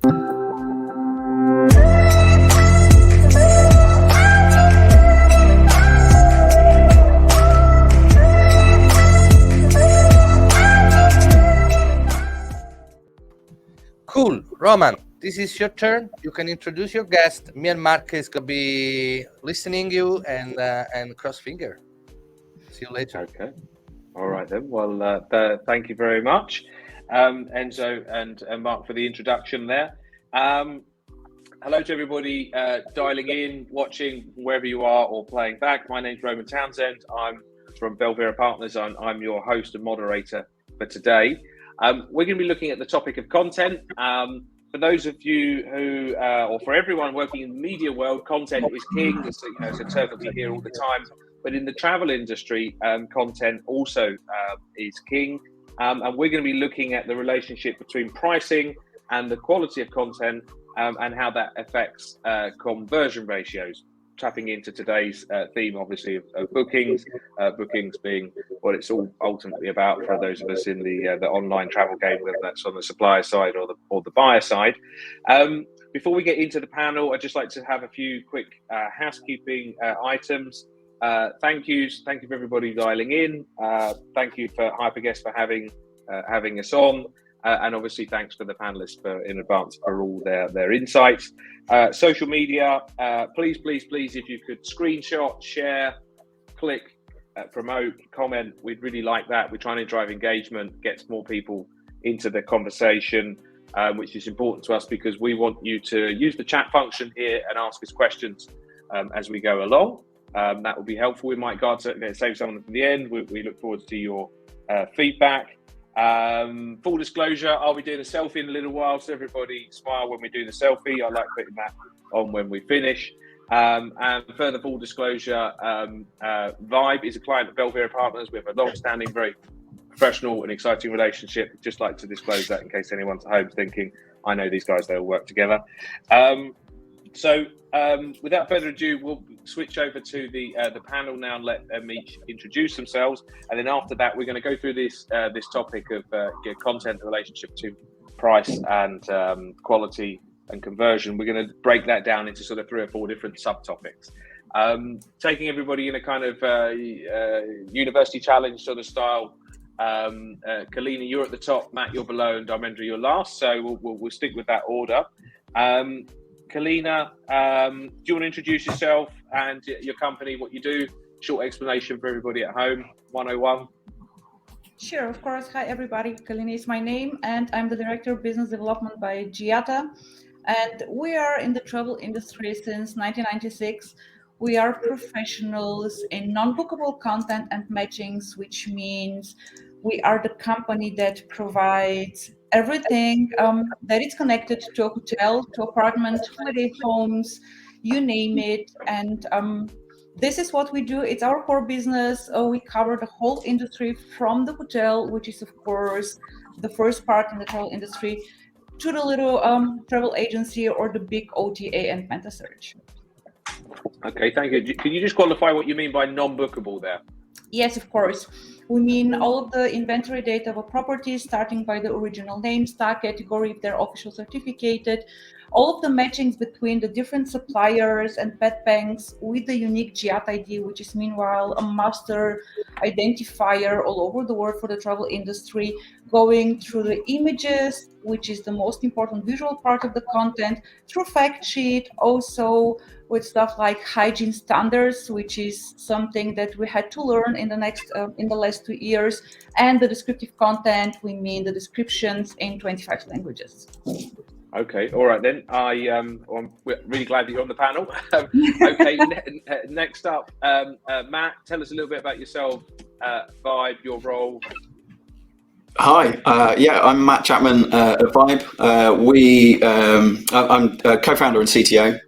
Cool, Roman, this is your turn. You can introduce your guest. Me and Mark is gonna be listening you and cross finger. See you later. Okay. All right then. Well, thank you very much, Enzo and Mark, for the introduction there. Hello to everybody dialing in, watching wherever you are, or playing back. My name's Roman Townsend. I'm from Belvira Partners. I'm your host and moderator for today. We're going to be looking at the topic of content. For those of you who, or for everyone working in the media world, content is king. It's a term that we hear all the time. But in the travel industry, content also is king. And we're going to be looking at the relationship between pricing and the quality of content and how that affects conversion ratios. Tapping into today's theme, obviously, of bookings, bookings being what it's all ultimately about for those of us in the online travel game, whether that's on the supplier side or the buyer side. Before we get into the panel, I'd just like to have a few quick housekeeping items. Thank you for everybody dialing in. Thank you for HyperGuest for having us on. And obviously, thanks for the panelists in advance for all their insights. Social media, please, if you could screenshot, share, click, promote, comment. We'd really like that. We're trying to drive engagement, get more people into the conversation, which is important to us because we want you to use the chat function here and ask us questions as we go along. That will be helpful. We might save someone for the end. We look forward to your feedback. Full disclosure, I'll be doing a selfie in a little while, so everybody smile when we do the selfie. I like putting that on when we finish. And further full disclosure, Vibe is a client of Belvira Partners. We have a long-standing, very professional and exciting relationship. Just like to disclose that in case anyone's at home thinking, I know these guys, they'll work together. So without further ado, we'll switch over to the panel now and let them each introduce themselves. And then after that, we're going to go through this topic of content relationship to price and quality and conversion. We're going to break that down into sort of 3 or 4 different subtopics. Taking everybody in a kind of university challenge sort of style. Kalina, you're at the top, Matt, you're below, and Dharmendra, you're last. So we'll stick with that order. Kalina, do you want to introduce yourself and your company, what you do? Short explanation for everybody at home, 101. Sure, of course. Hi, everybody. Kalina is my name, and I'm the Director of Business Development by Giata. And we are in the travel industry since 1996. We are professionals in non-bookable content and matchings, which means we are the company that provides everything that is connected to a hotel, to apartment, holiday homes, you name it. And this is what we do. It's our core business. We cover the whole industry from the hotel, which is, of course, the first part in the travel industry, to the little travel agency or the big OTA and meta search. Okay, thank you. Can you just qualify what you mean by non-bookable there? Yes, of course. We mean all of the inventory data of a property, starting by the original name, star category, if they're official certificated, all of the matchings between the different suppliers and pet banks with the unique Giat ID, which is meanwhile a master identifier all over the world for the travel industry, going through the images, which is the most important visual part of the content, through fact sheet, also with stuff like hygiene standards, which is something that we had to learn in the last 2 years, and the descriptive content, we mean the descriptions in 25 languages. Okay, all right then. I'm really glad that you're on the panel. Okay, next up, Matt, tell us a little bit about yourself, Vibe, your role. Hi, I'm Matt Chapman at Vibe. I'm co-founder and CTO.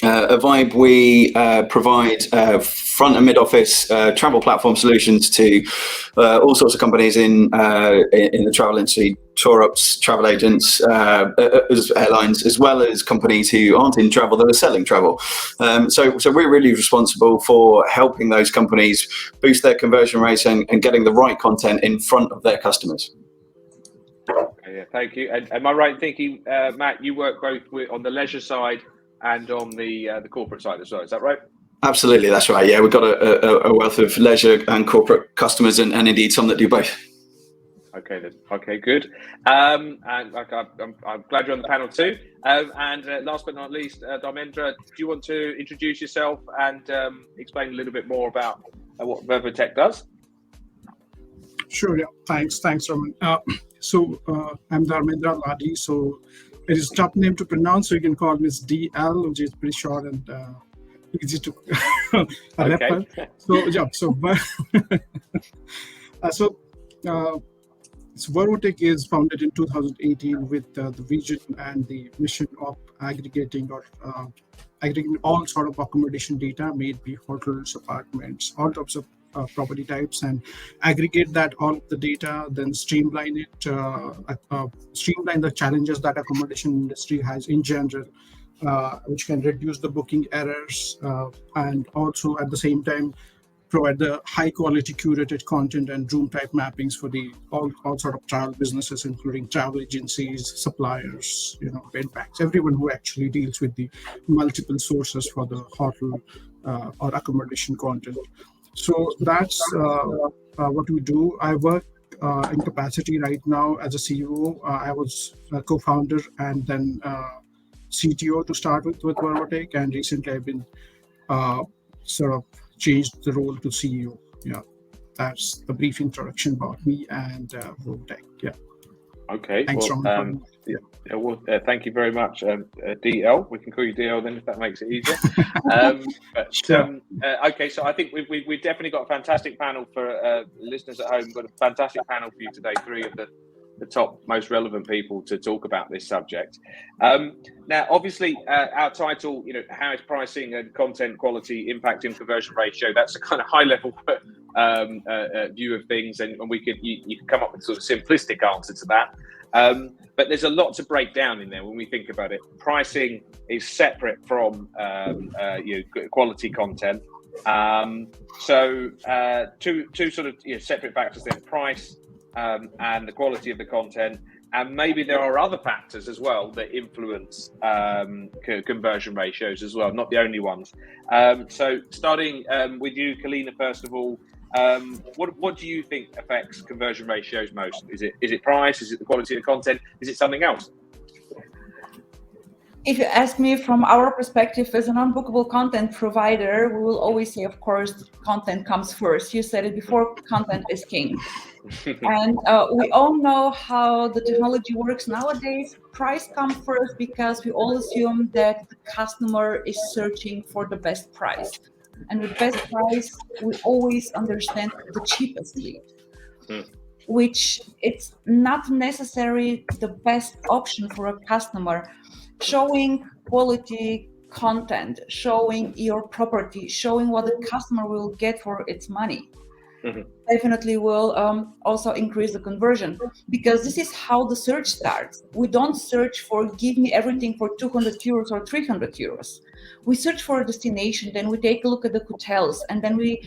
At Vibe, we provide front and mid office travel platform solutions to all sorts of companies in the travel industry, tour ops, travel agents, airlines, as well as companies who aren't in travel that are selling travel. So we're really responsible for helping those companies boost their conversion rates and getting the right content in front of their customers. Okay, yeah, thank you. And am I right in thinking, Matt, you work both on the leisure side and on the corporate side as well? Is that right? Absolutely, that's right. Yeah, we've got a wealth of leisure and corporate customers, and indeed some that do both. Okay, then. Okay, good. And like, I'm glad you're on the panel too. And last but not least, Dharmendra, do you want to introduce yourself and explain a little bit more about what VervoTech does? Sure, yeah. Thanks, Roman. So I'm Dharmendra Ladi. So it is a tough name to pronounce, so you can call me DL, which is pretty short and easy to remember. So yeah, so VervoTech is founded in 2018 with the vision and the mission of aggregating all sort of accommodation data, may it be hotels, apartments, all types of property types, and aggregate that all of the data, then streamline it, streamline the challenges that accommodation industry has in general, which can reduce the booking errors, and also at the same time provide the high quality curated content and room type mappings for the all sort of travel businesses, including travel agencies, suppliers, bed banks, everyone who actually deals with the multiple sources for the hotel or accommodation content. So that's what we do. I work in capacity right now as a CEO. I was a co-founder and then CTO to start with VervoTech, and recently I've been sort of changed the role to CEO. Yeah, that's the brief introduction about me and VervoTech. Yeah. Okay. Thanks, Roman. Well, thank you very much, DL. We can call you DL then, if that makes it easier. Okay, so I think we've definitely got a fantastic panel for listeners at home. We've got a fantastic panel for you today. 3 of the top most relevant people to talk about this subject. Now, obviously, our title, how is pricing and content quality impacting conversion ratio? That's a kind of high-level view of things, and you can come up with sort of simplistic answer to that. But there's a lot to break down in there when we think about it. Pricing is separate from quality content. So two sort of separate factors there: price and the quality of the content. And maybe there are other factors as well that influence conversion ratios as well, not the only ones. So starting with you, Kalina, first of all, what do you think affects conversion ratios most? Is it price? Is it the quality of the content? Is it something else? If you ask me from our perspective as an unbookable content provider, we will always say, of course, content comes first. You said it before, content is king. And we all know how the technology works nowadays. Price comes first because we all assume that the customer is searching for the best price. And with best price, we always understand the cheapest lead, which it's not necessarily the best option for a customer. Showing quality content, showing your property, showing what the customer will get for its money, definitely will also increase the conversion, because this is how the search starts. We don't search for give me everything for 200 euros or 300 euros. We search for a destination, then we take a look at the hotels, and then we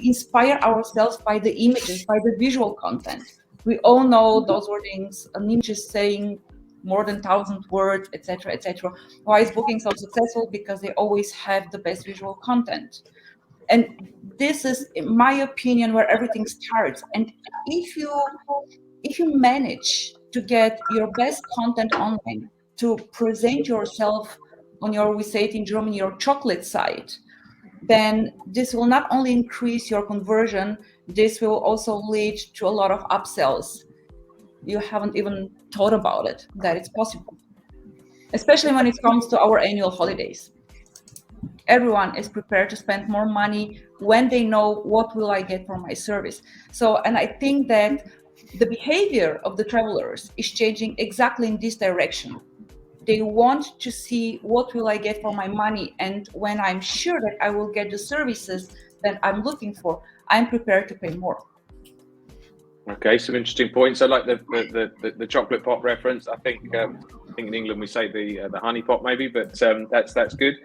inspire ourselves by the images, by the visual content. We all know those wordings, an image is saying more than 1,000 words, etc., etc. Why is Booking so successful? Because they always have the best visual content. And this is, in my opinion, where everything starts. And if you manage to get your best content online, to present yourself on your, we say it in German, your chocolate side, then this will not only increase your conversion, this will also lead to a lot of upsells. You haven't even thought about it, that it's possible. Especially when it comes to our annual holidays. Everyone is prepared to spend more money when they know what will I get for my service. So, and I think that the behavior of the travelers is changing exactly in this direction. They want to see what will I get for my money, and when I'm sure that I will get the services that I'm looking for, I'm prepared to pay more. Okay, some interesting points. I like the chocolate pot reference. I think in England we say the honey pot maybe, but that's good.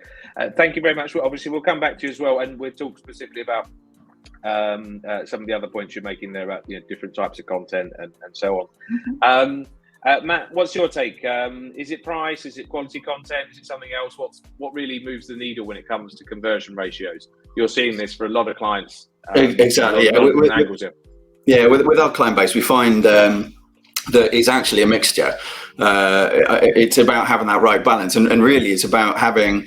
Thank you very much. Obviously, we'll come back to you as well, and we'll talk specifically about some of the other points you're making there about different types of content and so on. Matt, what's your take? Is it price? Is it quality content? Is it something else? What really moves the needle when it comes to conversion ratios? You're seeing this for a lot of clients. Exactly. Yeah. With our client base, we find that it's actually a mixture. It's about having that right balance, and really, it's about having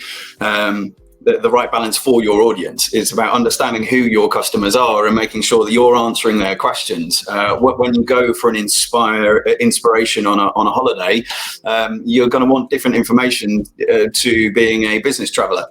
the right balance for your audience. It's about understanding who your customers are and making sure that you're answering their questions. When you go for an inspiration on a holiday, you're going to want different information to being a business traveler.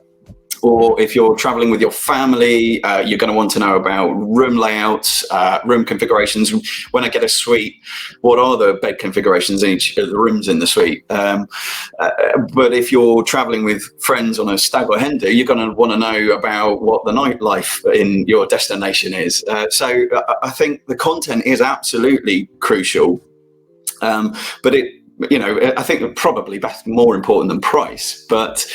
Or if you're traveling with your family, you're going to want to know about room layouts, room configurations. When I get a suite, what are the bed configurations in each of the rooms in the suite? But if you're traveling with friends on a stag or hen do, you're going to want to know about what the nightlife in your destination is. So I think the content is absolutely crucial, but I think probably that's more important than price. But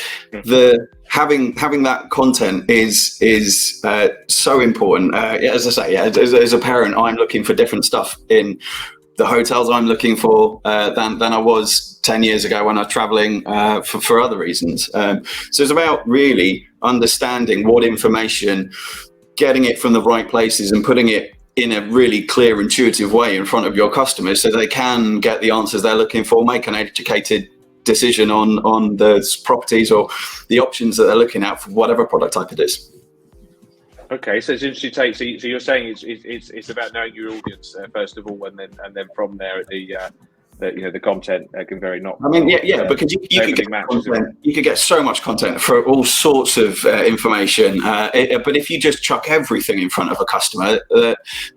having that content is so important. As I say, as a parent, I'm looking for different stuff in the hotels I'm looking for than I was 10 years ago when I was traveling for other reasons. So it's about really understanding what information, getting it from the right places and putting it in a really clear, intuitive way in front of your customers so they can get the answers they're looking for, make an educated decision on the properties or the options that they're looking at for whatever product type it is. Okay, so it's interesting take. So you're saying it's about knowing your audience first of all, and then from there the content can vary. Not. I mean, because you could get so much content for all sorts of information, but if you just chuck everything in front of a customer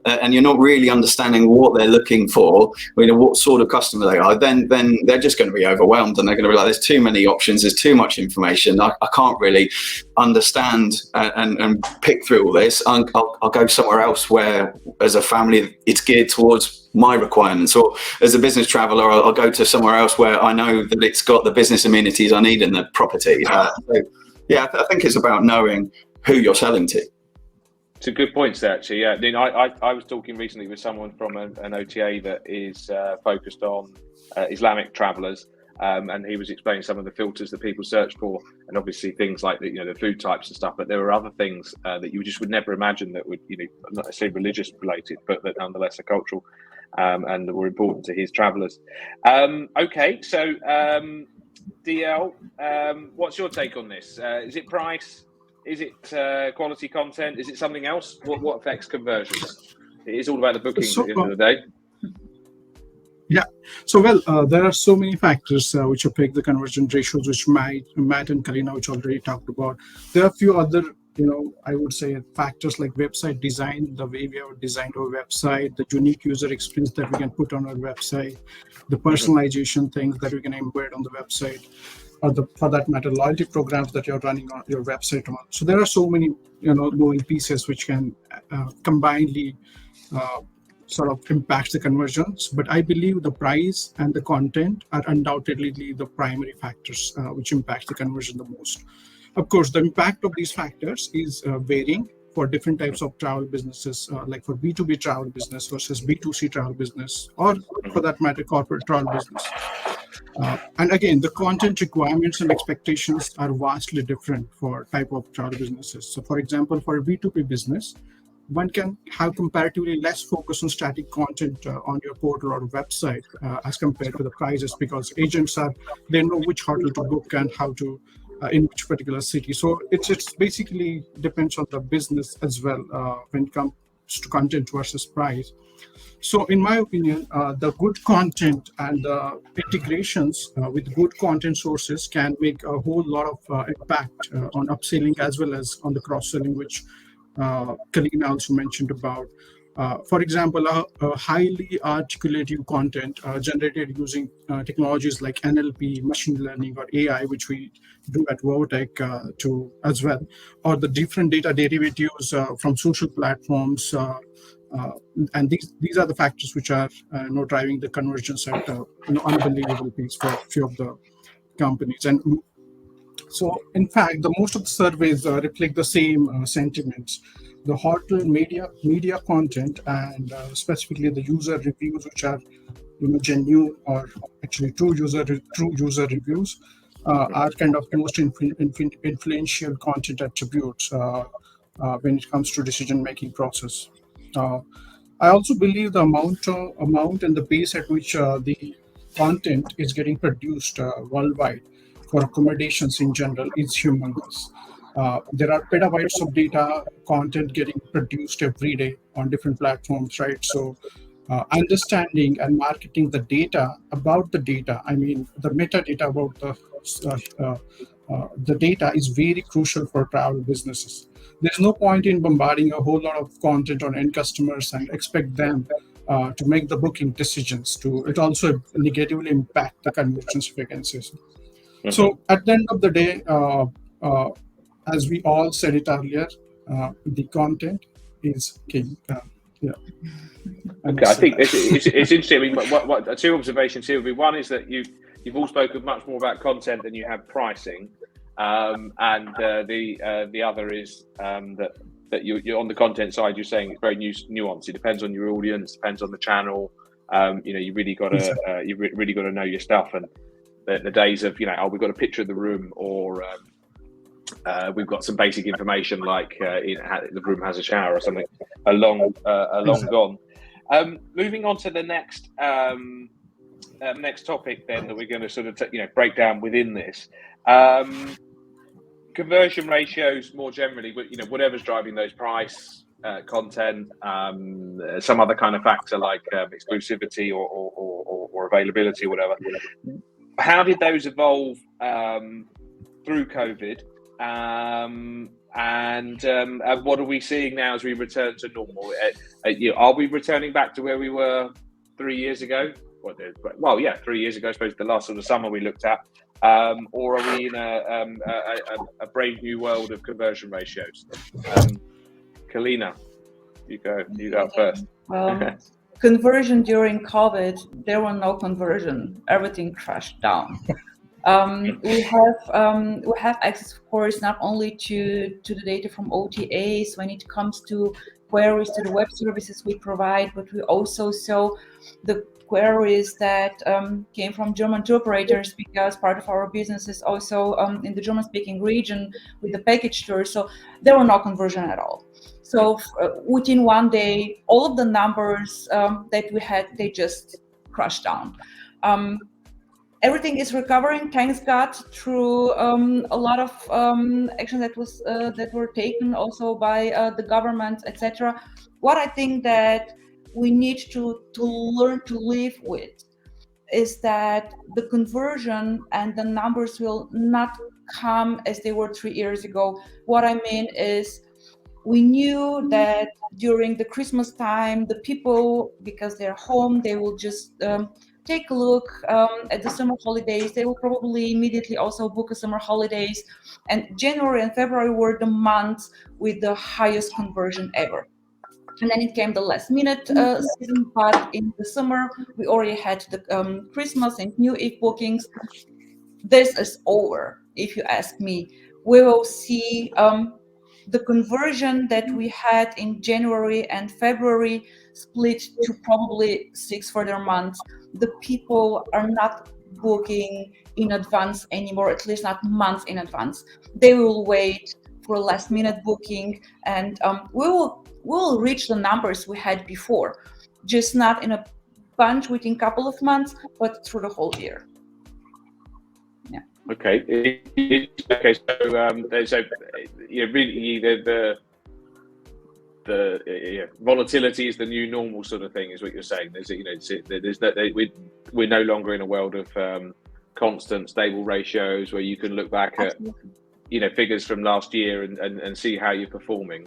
and you're not really understanding what they're looking for, what sort of customer they are, then they're just going to be overwhelmed and they're going to be like, there's too many options, there's too much information, I can't really understand and pick through all this. I'll go somewhere else where, as a family, it's geared towards my requirements, or as a business traveler, I'll go to somewhere else where I know that it's got the business amenities I need in the property. I think it's about knowing who you're selling to. It's a good point, actually. Yeah, I was talking recently with someone from an OTA that is focused on Islamic travelers, and he was explaining some of the filters that people search for, and obviously things like the food types and stuff. But there were other things that you just would never imagine that would not necessarily religious related, but that nonetheless are cultural. And that were important to his travellers. Okay, so DL, what's your take on this? Is it price? Is it quality content? Is it something else? What affects conversions? It is all about the bookings at the end of the day. Yeah. So, there are so many factors which affect the conversion ratios, which Matt and Kalina, which already talked about. There are a few other, I would say factors like website design, the way we have designed our website, the unique user experience that we can put on our website, the personalization things that we can embed on the website, or for that matter, loyalty programs that you're running on your website on. So there are so many, moving pieces which can combinedly sort of impact the conversions. But I believe the price and the content are undoubtedly the primary factors which impact the conversion the most. Of course, the impact of these factors is varying for different types of travel businesses, like for B2B travel business versus B2C travel business, or for that matter, corporate travel business. And again, the content requirements and expectations are vastly different for type of travel businesses. So for example, for a B2B business, one can have comparatively less focus on static content on your portal or website as compared to the prices, because agents they know which hotel to book and how to in which particular city. So it's basically depends on the business as well when it comes to content versus price. So in my opinion, the good content and the integrations with good content sources can make a whole lot of impact on upselling as well as on the cross-selling, which Kalina also mentioned about. For example, a highly articulative content generated using technologies like NLP, machine learning, or AI, which we do at Vovotech too as well, or the different data derivatives from social platforms. And these are the factors which are driving the conversions at unbelievable pace for a few of the companies. And so, in fact, the most of the surveys reflect the same sentiments. The hotel media content and specifically the user reviews, which are genuine or actually true user reviews are kind of most influential content attributes when it comes to decision making process. I also believe the amount and the pace at which the content is getting produced worldwide for accommodations in general is humongous. There are petabytes of data content getting produced every day on different platforms, right? So understanding and marketing the data about the data, I mean the metadata about the data is very crucial for travel businesses. There's no point in bombarding a whole lot of content on end customers and expect them to make the booking decisions. It also negatively impact the conversions, if I can say so. So at the end of the day, as we all said it earlier, the content is king. Yeah. Okay, I think it's interesting. I mean, what two observations here would be: one is that you've all spoken much more about content than you have pricing, and the other is that you're on the content side. You're saying it's very nuanced. It depends on your audience, depends on the channel. You really got to you really got to know your stuff. And the days of we've got a picture of the room, or we've got some basic information like the room has a shower or something, are long gone. Moving on to the next topic then that we're going to sort of break down within this. Conversion ratios more generally, whatever's driving those, price, content, some other kind of factor like exclusivity or availability or whatever. How did those evolve through COVID? And what are we seeing now as we return to normal? Are we returning back to where we were 3 years ago? 3 years ago, I suppose the last sort of summer we looked at. Or are we in a brave new world of conversion ratios? Kalina, you go first. Conversion during COVID, there were no conversion. Everything crashed down. We have access, of course, not only to the data from OTAs when it comes to queries to the web services we provide, but we also saw the queries that came from German tour operators, because part of our business is also in the German-speaking region with the package tours. So there were no conversion at all. So within one day, all of the numbers that we had, they just crashed down. Everything is recovering, thanks God, through a lot of action that were taken also by the government, etc. What I think that we need to learn to live with is that the conversion and the numbers will not come as they were 3 years ago. What I mean is, we knew that during the Christmas time, the people, because they're home, they will just take a look at the summer holidays. They will probably immediately also book a summer holidays. And January and February were the months with the highest conversion ever. And then it came the last minute season, but in the summer, we already had the Christmas and New Year bookings. This is over, if you ask me. We will see the conversion that we had in January and February split to probably 6 further months. The people are not booking in advance anymore, at least not months in advance. They will wait for a last minute booking, and we will reach the numbers we had before, just not in a bunch within a couple of months, but through the whole year. Yeah. Okay. Okay. So really the volatility is the new normal sort of thing, is what you're saying. We're no longer in a world of constant stable ratios where you can look back Absolutely. at figures from last year and see how you're performing.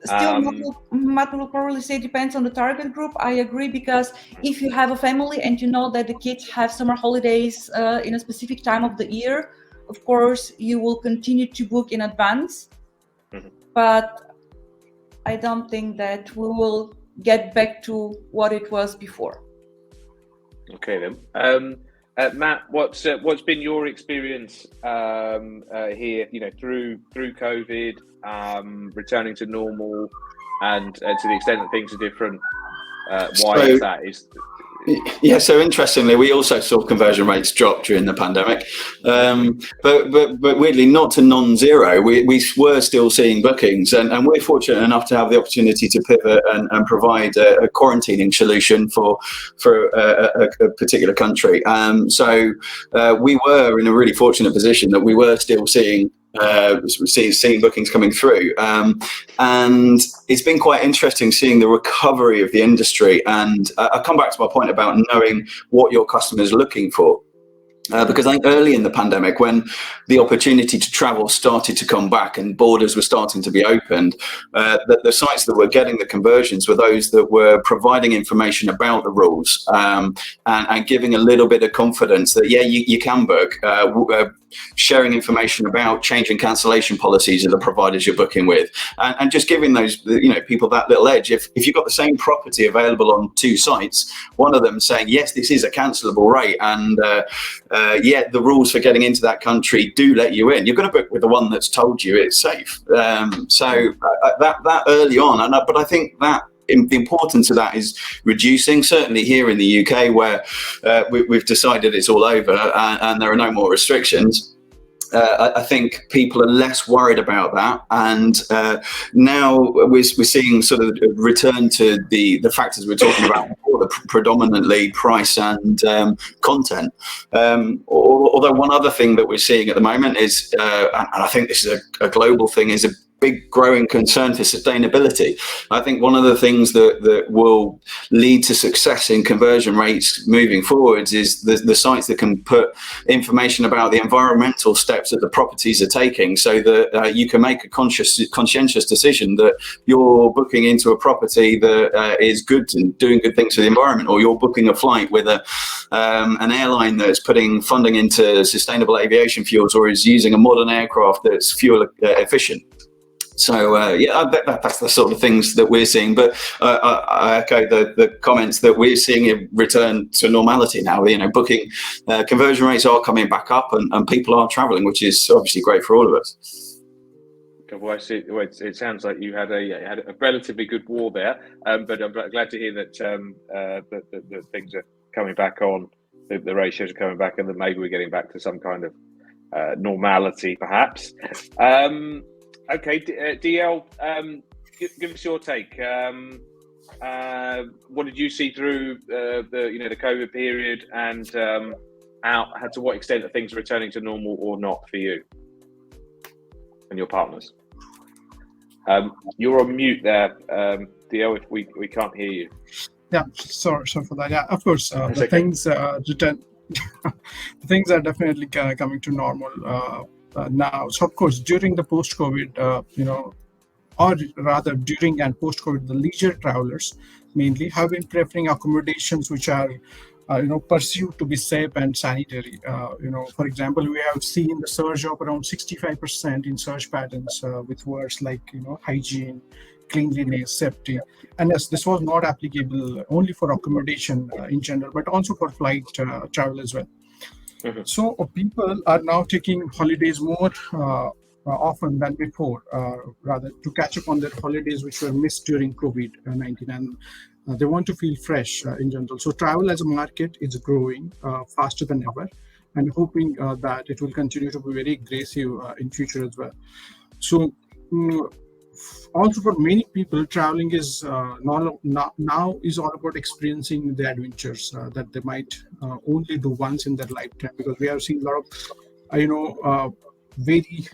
Still, Matt will probably say depends on the target group. I agree, because if you have a family and you know that the kids have summer holidays in a specific time of the year, of course you will continue to book in advance. Mm-hmm. But I don't think that we will get back to what it was before. Okay then. Matt, what's been your experience here? Through COVID, returning to normal, and to the extent that things are different. Why is that? Yeah, so interestingly, we also saw conversion rates drop during the pandemic, but weirdly not to non-zero. We were still seeing bookings, and we're fortunate enough to have the opportunity to pivot and provide a quarantining solution for a particular country. So we were in a really fortunate position that we were still seeing bookings coming through, and it's been quite interesting seeing the recovery of the industry. And I'll come back to my point about knowing what your customer is looking for. Because I think early in the pandemic, when the opportunity to travel started to come back and borders were starting to be opened, the sites that were getting the conversions were those that were providing information about the rules, and giving a little bit of confidence that, yeah, you can book, sharing information about change and cancellation policies of the providers you're booking with, and just giving those people that little edge. If you've got the same property available on two sites, one of them saying, yes, this is a cancelable rate, and yet the rules for getting into that country do let you in, you're going to book with the one that's told you it's safe. So that early on, but I think that the importance of that is reducing, certainly here in the UK, where we've decided it's all over and there are no more restrictions. I think people are less worried about that, and now we're seeing sort of a return to the factors we're talking about before, predominantly price and content. Although one other thing that we're seeing at the moment is, and I think this is a global thing, is a big growing concern for sustainability. I think one of the things that will lead to success in conversion rates moving forwards is the sites that can put information about the environmental steps that the properties are taking, so that you can make a conscientious decision that you're booking into a property that is good and doing good things for the environment, or you're booking a flight with an airline that's putting funding into sustainable aviation fuels, or is using a modern aircraft that's fuel efficient. So that's the sort of things that we're seeing. But I echo the comments that we're seeing a return to normality now. Booking conversion rates are coming back up, and people are travelling, which is obviously great for all of us. Well, it sounds like you had a relatively good war there, but I'm glad to hear that that things are coming back on, the ratios are coming back, and that maybe we're getting back to some kind of normality, perhaps. Okay, DL, give us your take. What did you see through the COVID period, and to what extent are things returning to normal or not for you and your partners? You're on mute there, DL. If we can't hear you. Yeah, sorry for that. Yeah, of course, the things return. The things are definitely coming to normal now. So of course, during the post-COVID, or rather during and post-COVID, the leisure travelers mainly have been preferring accommodations which are, perceived to be safe and sanitary. For example, we have seen the surge of around 65% in search patterns with words like, hygiene, cleanliness, safety. And yes, this was not applicable only for accommodation in general, but also for flight travel as well. Mm-hmm. So people are now taking holidays more often than before, rather to catch up on their holidays which were missed during COVID-19, and they want to feel fresh in general. So travel as a market is growing faster than ever, and hoping that it will continue to be very aggressive in future as well. So also for many people, traveling is now is all about experiencing the adventures that they might only do once in their lifetime, because we have seen a lot of very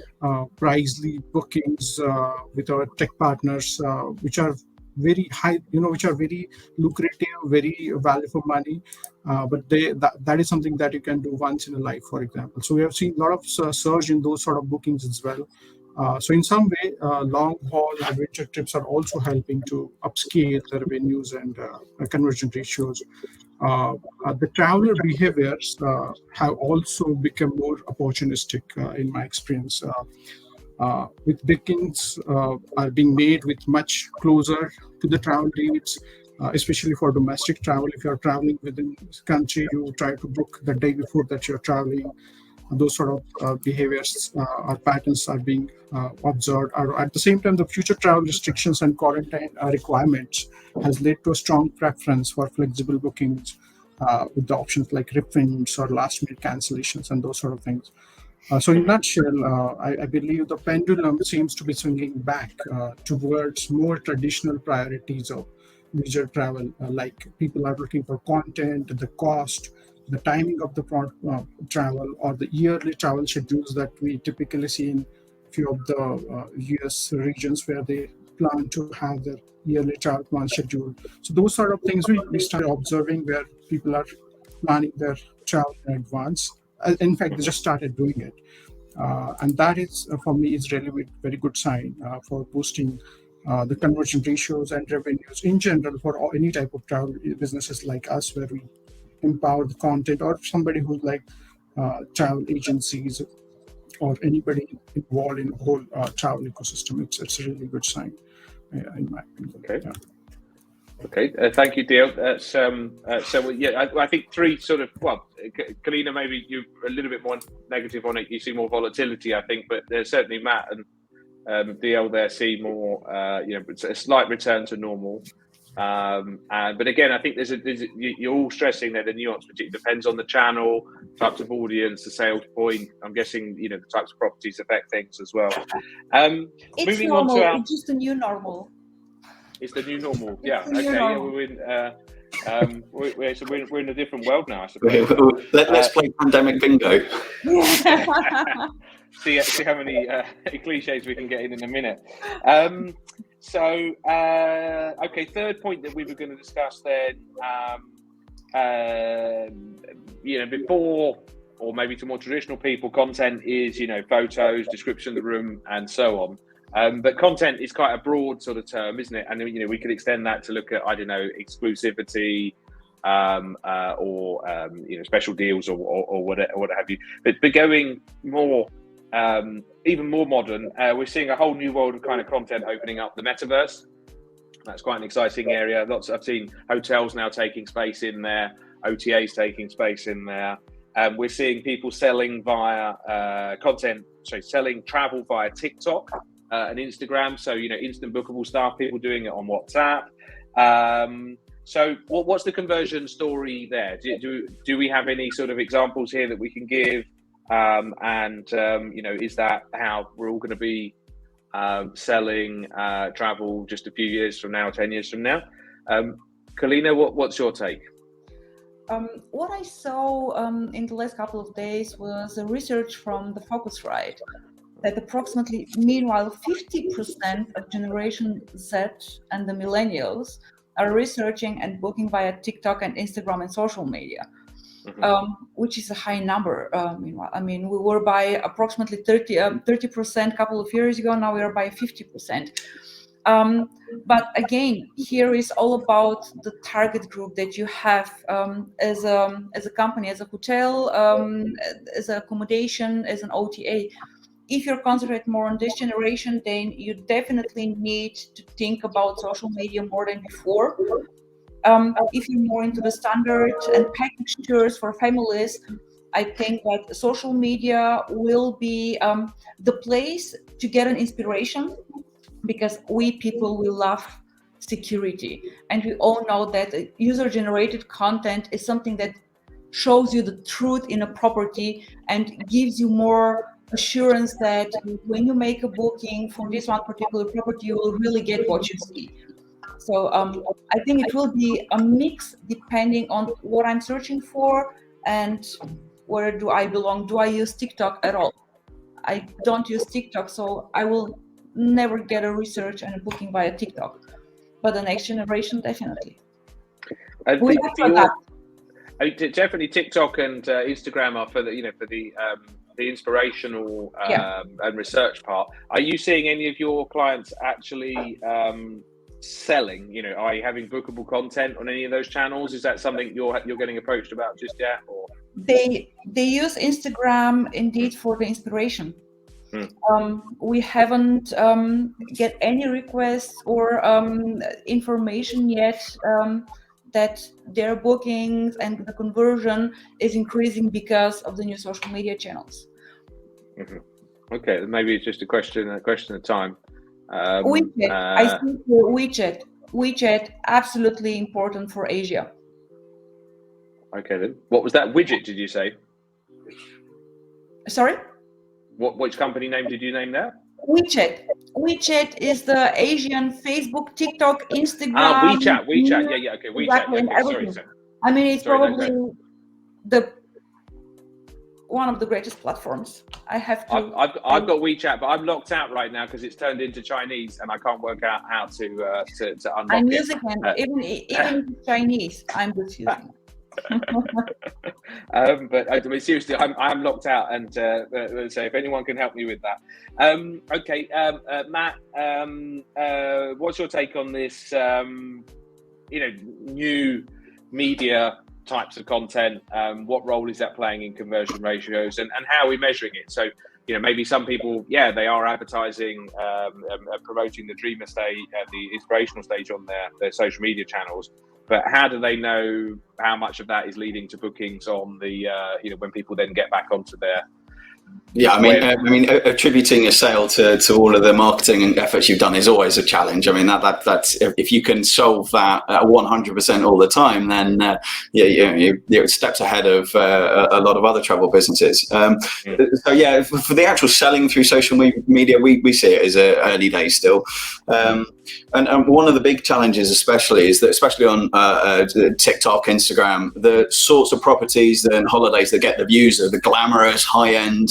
pricely bookings with our tech partners, which are very high, which are very lucrative, very value for money, but that is something that you can do once in a life, for example. So we have seen a lot of surge in those sort of bookings as well. So in some way, long-haul adventure trips are also helping to upscale the revenues and conversion ratios. The traveler behaviors have also become more opportunistic, in my experience. With bookings are being made with much closer to the travel dates, especially for domestic travel. If you're traveling within the country, you try to book the day before that you're traveling. Those sort of behaviors or patterns are being observed. At the same time, the future travel restrictions and quarantine requirements has led to a strong preference for flexible bookings with the options like refunds or last-minute cancellations and those sort of things. So in a nutshell, I believe the pendulum seems to be swinging back towards more traditional priorities of leisure travel, like people are looking for content, the cost, the timing of the travel, or the yearly travel schedules that we typically see in few of the US regions where they plan to have their yearly travel plan scheduled. So those sort of things we started observing where people are planning their travel in advance. In fact, they just started doing it. And that is, for me, is really a very good sign for boosting the conversion ratios and revenues in general for any type of travel businesses like us, where we empower the content, or somebody who's like travel agencies or anybody involved in the whole travel ecosystem. It's a really good sign, in my opinion. Okay. Yeah. Okay, thank you, Dale. I think three sort of, well, Kalina, maybe you're a little bit more negative on it. You see more volatility, I think, but there's certainly Matt and DL there see more, it's a slight return to normal. But again, I think you're all stressing there the nuance, which it depends on the channel, types of audience, the sales point. I'm guessing, the types of properties affect things as well. It's moving normal. on to It's just a new normal. It's the new normal. Yeah. It's the new Okay. normal. Yeah, we're in a different world now, I suppose. Let's play pandemic bingo. see how many cliches we can get in a minute. Okay, third point that we were going to discuss then, before, or maybe to more traditional people, content is, photos, description of the room, and so on. But content is quite a broad sort of term, isn't it? And we could extend that to look at, I don't know, exclusivity, or special deals, or what have you. But going more, even more modern, we're seeing a whole new world of kind of content opening up, the metaverse. That's quite an exciting area. I've seen hotels now taking space in there, OTAs taking space in there. We're seeing people selling selling travel via TikTok and Instagram. So, instant bookable stuff, people doing it on WhatsApp. So what's the conversion story there? Do we have any sort of examples here that we can give? Is that how we're all going to be selling travel just a few years from now, 10 years from now? Kalina, what's your take? What I saw in the last couple of days was a research from the Focusrite that approximately, meanwhile, 50% of Generation Z and the millennials are researching and booking via TikTok and Instagram and social media, which is a high number. Meanwhile, we were by approximately 30% a couple of years ago. Now we are by 50%. But again, here is all about the target group that you have as a company, as a hotel, as an accommodation, as an OTA. If you're concentrated more on this generation, then you definitely need to think about social media more than before. If you're more into the standard and package tours for families, I think that social media will be the place to get an inspiration, because we people will love security, and we all know that user-generated content is something that shows you the truth in a property and gives you more assurance that when you make a booking for this one particular property, you will really get what you see. So I think it will be a mix depending on what I'm searching for and where do I belong. Do I use TikTok at all? I don't use TikTok, so I will never get a research and a booking via TikTok. But the next generation, definitely. We have to adapt. Definitely, TikTok and Instagram are for the inspirational and research part. Are you seeing any of your clients actually selling? Are you having bookable content on any of those channels? Is that something you're getting approached about just yet? Or they use Instagram indeed for the inspiration. We haven't get any requests or information yet that their bookings and the conversion is increasing because of the new social media channels. Okay, maybe it's just a question of time. WeChat, I think WeChat absolutely important for Asia. Okay then. What was that widget? Did you say? Sorry? Which company name did you name there? WeChat. WeChat is the Asian Facebook, TikTok, Instagram. WeChat. Yeah. Okay, WeChat. Exactly, and Okay, everything. sorry. I mean, it's Sorry, probably one of the greatest platforms. I have to. I've got WeChat, but I'm locked out right now because it's turned into Chinese, and I can't work out how to unlock I'm it. using it, even Chinese. I'm just using it. But I mean, seriously, I'm locked out, and so if anyone can help me with that. Okay, Matt, what's your take on this? New media types of content. What role is that playing in conversion ratios, and how are we measuring it? So, maybe some people, they are advertising, promoting the dreamer stage, the inspirational stage on their social media channels. But how do they know how much of that is leading to bookings on the, when people then get back onto their? Yeah, I mean, attributing a sale to all of the marketing and efforts you've done is always a challenge. I mean, that's if you can solve that 100% all the time, then you're steps ahead of a lot of other travel businesses. So for the actual selling through social media, we see it as early days still. And one of the big challenges, especially on TikTok, Instagram, the sorts of properties and holidays that get the views are the glamorous, high-end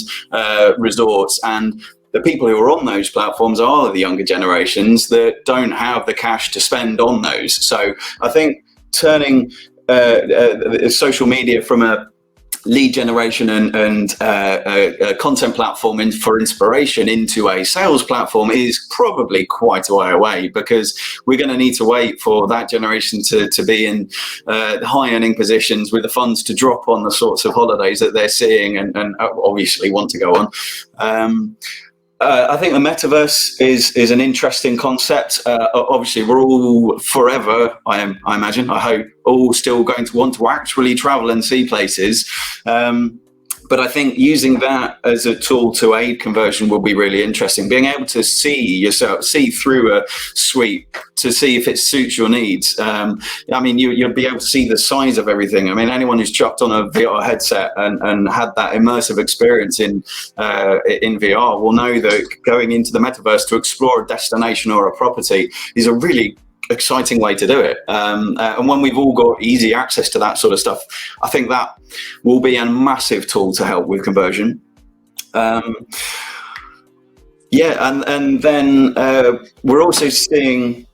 resorts, and the people who are on those platforms are the younger generations that don't have the cash to spend on those. So I think turning social media from a lead generation and a content platform for inspiration into a sales platform is probably quite a way away, because we're going to need to wait for that generation to be in high earning positions with the funds to drop on the sorts of holidays that they're seeing and obviously want to go on. I think the metaverse is an interesting concept. Obviously, we're all forever, I imagine, I hope, all still going to want to actually travel and see places. But I think using that as a tool to aid conversion will be really interesting. Being able to see through a suite to see if it suits your needs. I mean, you'll be able to see the size of everything. I mean, anyone who's chucked on a VR headset and had that immersive experience in VR will know that going into the metaverse to explore a destination or a property is a really exciting way to do it. And when we've all got easy access to that sort of stuff, I think that will be a massive tool to help with conversion. And then we're also seeing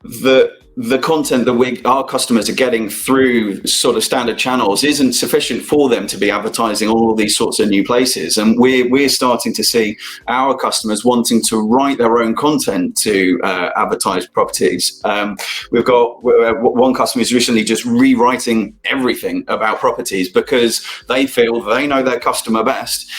the content that our customers are getting through sort of standard channels isn't sufficient for them to be advertising all these sorts of new places. And we're starting to see our customers wanting to write their own content to advertise properties. We've got one customer who's recently just rewriting everything about properties because they feel they know their customer best.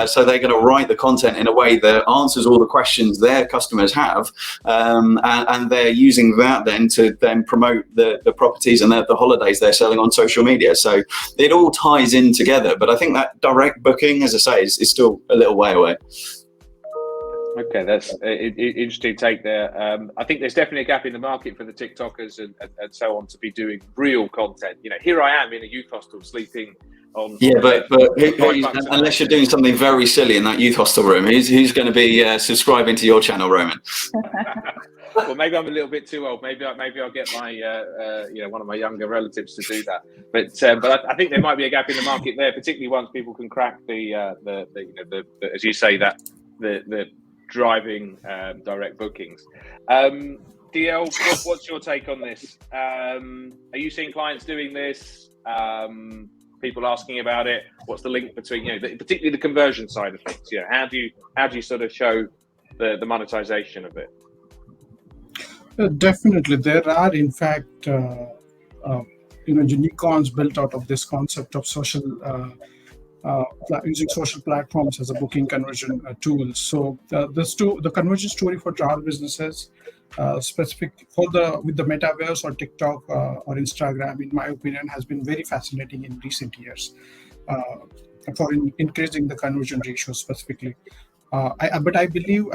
So they're going to write the content in a way that answers all the questions their customers have. And they're using that then to then promote the properties and the holidays they're selling on social media. So it all ties in together. But I think that direct booking, as I say, is still a little way away. Okay, that's an interesting take there. I think there's definitely a gap in the market for the TikTokers and so on to be doing real content. Here I am in a youth hostel sleeping on. Yeah, but unless you're doing something very silly in that youth hostel room, who's going to be subscribing to your channel, Roman? Well, maybe I'm a little bit too old. Maybe I'll get my one of my younger relatives to do that. But I think there might be a gap in the market there, particularly once people can crack the as you say, that the driving direct bookings. DL, what's your take on this? Are you seeing clients doing this? People asking about it? What's the link between particularly the conversion side of things? How do you sort of show the monetization of it? Definitely, there are in fact unicorns built out of this concept of social using social platforms as a booking conversion tool. So the conversion story for travel businesses, specific with the metaverse or TikTok or Instagram, in my opinion, has been very fascinating in recent years for increasing the conversion ratio specifically. But I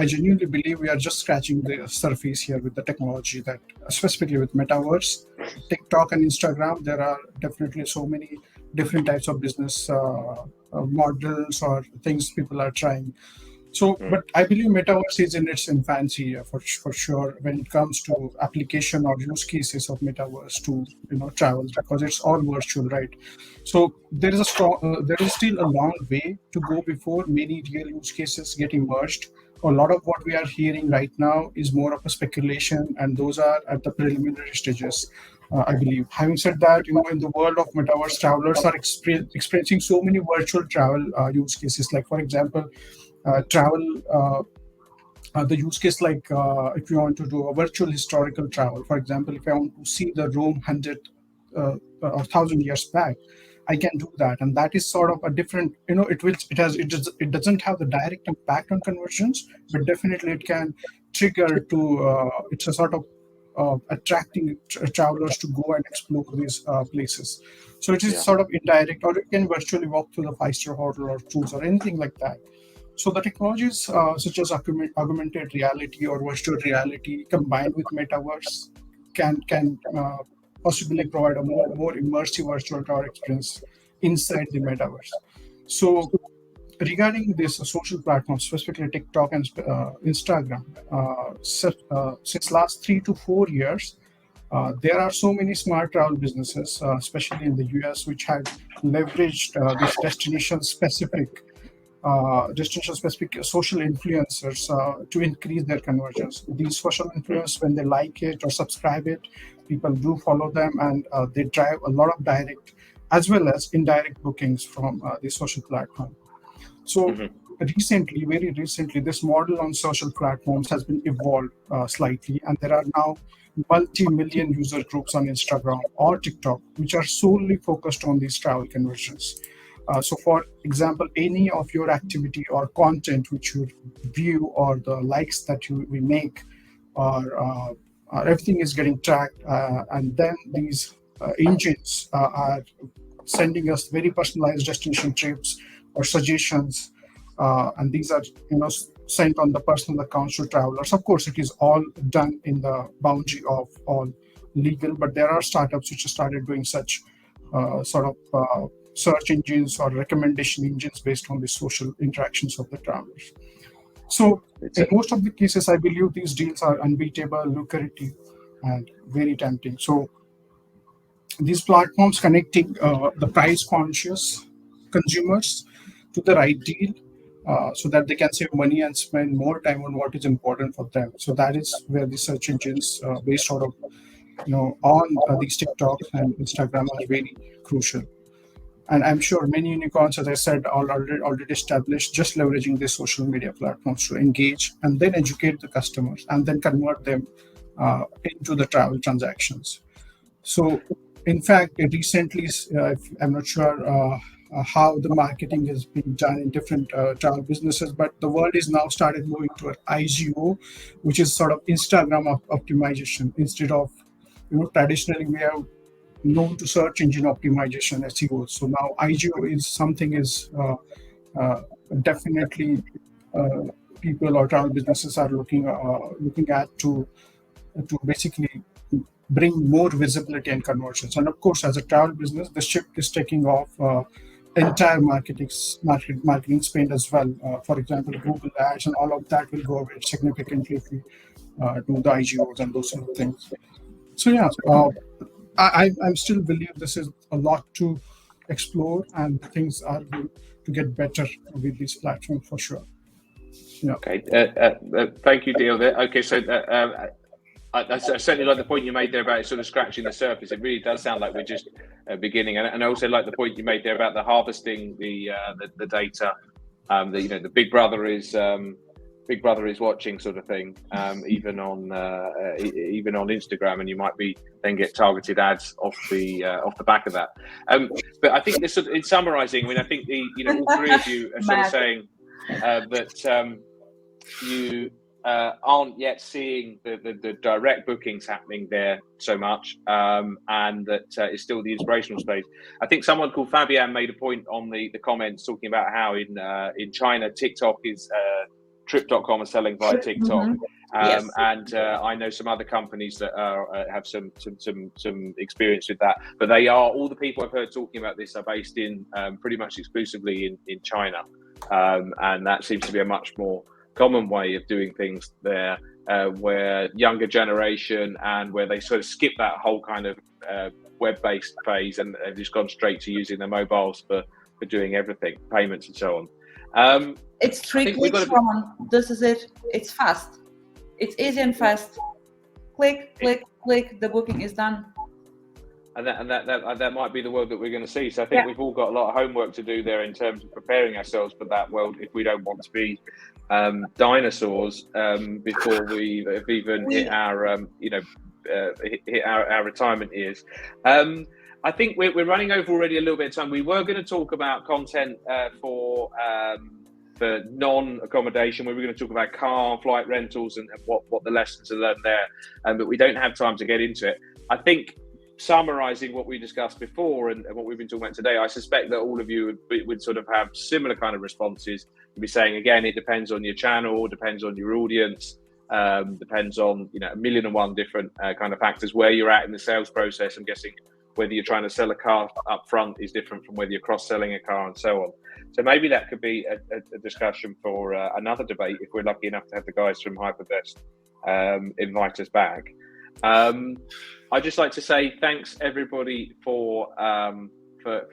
genuinely believe we are just scratching the surface here with the technology that, specifically with metaverse, TikTok and Instagram, there are definitely so many different types of business models or things people are trying. So, but I believe metaverse is in its infancy for sure when it comes to application or use cases of metaverse to travel, because it's all virtual, right? So there is still a long way to go before many real use cases get emerged. A lot of what we are hearing right now is more of a speculation, and those are at the preliminary stages. I believe. Having said that, in the world of metaverse, travelers are experiencing so many virtual travel use cases. Like, for example, travel the use case, like if you want to do a virtual historical travel, for example, if I want to see the Rome 100 or 1,000 years back, I can do that, and that is sort of a different, it doesn't have the direct impact on conversions, but definitely it can trigger to it's a sort of attracting travelers to go and explore these places. So it is sort of indirect, or you can virtually walk through the 5-star hotel or cruise or anything like that. So the technologies such as augmented reality or virtual reality combined with metaverse can possibly provide a more immersive virtual tour experience inside the metaverse. So regarding this social platforms, specifically TikTok and Instagram, since last 3 to 4 years, there are so many smart travel businesses, especially in the US, which have leveraged these destination-specific social influencers to increase their conversions. These social influencers, when they like it or subscribe it, people do follow them, and they drive a lot of direct as well as indirect bookings from the social platform. So very recently, this model on social platforms has been evolved slightly, and there are now multi-million user groups on Instagram or TikTok, which are solely focused on these travel conversions. So for example, any of your activity or content which you view, or the likes that we make, or everything is getting tracked, and then these engines are sending us very personalized destination trips or suggestions, and these are sent on the personal accounts to travelers. Of course, it is all done in the boundary of all legal, but there are startups which have started doing such sort of search engines or recommendation engines based on the social interactions of the travelers. So in most of the cases, I believe these deals are unbeatable, lucrative, and very tempting. So these platforms connecting the price conscious consumers to the right deal, so that they can save money and spend more time on what is important for them. So that is where the search engines based out of on these TikToks and Instagram are very crucial. And I'm sure many unicorns, as I said, are already established, just leveraging the social media platforms to engage and then educate the customers and then convert them into the travel transactions. So, in fact, recently, I'm not sure how the marketing is being done in different travel businesses, but the world is now started moving to IGO, which is sort of Instagram optimization. Instead of, traditionally we have known to search engine optimization, SEO. So now IGO is something definitely people or travel businesses are looking at to basically bring more visibility and conversions. And of course, as a travel business, the shift is taking off entire marketing spend as well. For example, Google ads and all of that will go away significantly if we do the IGOs and those sort of things. So yeah, I still believe this is a lot to explore, and things are going to get better with this platform for sure. Yeah. Okay. Thank you, Dil. Okay, so I certainly like the point you made there about sort of scratching the surface. It really does sound like we're just beginning, and I also like the point you made there about the harvesting the data. The Big Brother is watching sort of thing, even on Instagram, and you might then get targeted ads off the back of that. But I think this, in summarising, I mean, I think all three of you are sort of saying that you aren't yet seeing the direct bookings happening there so much, and that it's still the inspirational stage. I think someone called Fabian made a point on the comments talking about how in China TikTok is Trip.com are selling via TikTok. Yes. And I know some other companies that have some experience with that. But they are, all the people I've heard talking about this are based in pretty much exclusively in China. And that seems to be a much more common way of doing things there, where younger generation and where they sort of skip that whole kind of web-based phase and have just gone straight to using their mobiles for doing everything, payments and so on. It's 3 clicks, Roman. This is it. It's fast. It's easy and fast. Click, click, click. The booking is done. And that might be the world that we're going to see. So I think we've all got a lot of homework to do there in terms of preparing ourselves for that world if we don't want to be dinosaurs before we have even hit our hit our retirement years. I think we're running over already a little bit of time. We were going to talk about content for non-accommodation. We were going to talk about car and flight rentals and what the lessons are learned there, but we don't have time to get into it. I think summarizing what we discussed before and what we've been talking about today, I suspect that all of you would sort of have similar kind of responses. You'd be saying, again, it depends on your channel, depends on your audience, depends on a million and one different kind of factors, where you're at in the sales process. I'm guessing whether you're trying to sell a car up front is different from whether you're cross-selling a car and so on. So maybe that could be a discussion for another debate if we're lucky enough to have the guys from HyperGuest invite us back. I'd just like to say thanks everybody for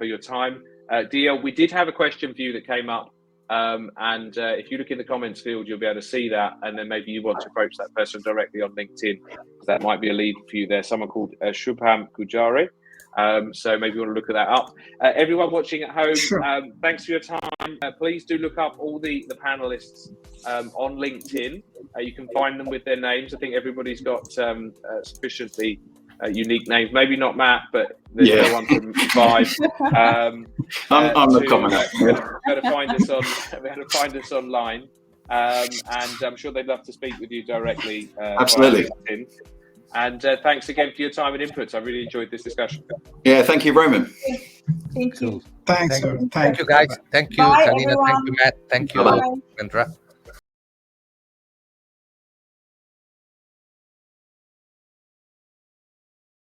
your time. DL, we did have a question for you that came up, and if you look in the comments field, you'll be able to see that, and then maybe you want to approach that person directly on LinkedIn, because that might be a lead for you there. Someone called Shubham Gujari. So maybe you want to look at that up. Everyone watching at home, thanks for your time. Please do look up all the panelists on LinkedIn. You can find them with their names. I think everybody's got sufficiently unique names. Maybe not Matt, but there's no one from Vibe. I'm the commoner. Better find us online, and I'm sure they'd love to speak with you directly. Absolutely. Via LinkedIn. And thanks again for your time and inputs. I really enjoyed this discussion. Yeah, thank you, Roman. Thank you. Thanks. Thank you, guys. Thank you, Bye, Kalina. everyone. Thank you, Matt. Thank you, Bye. Andra.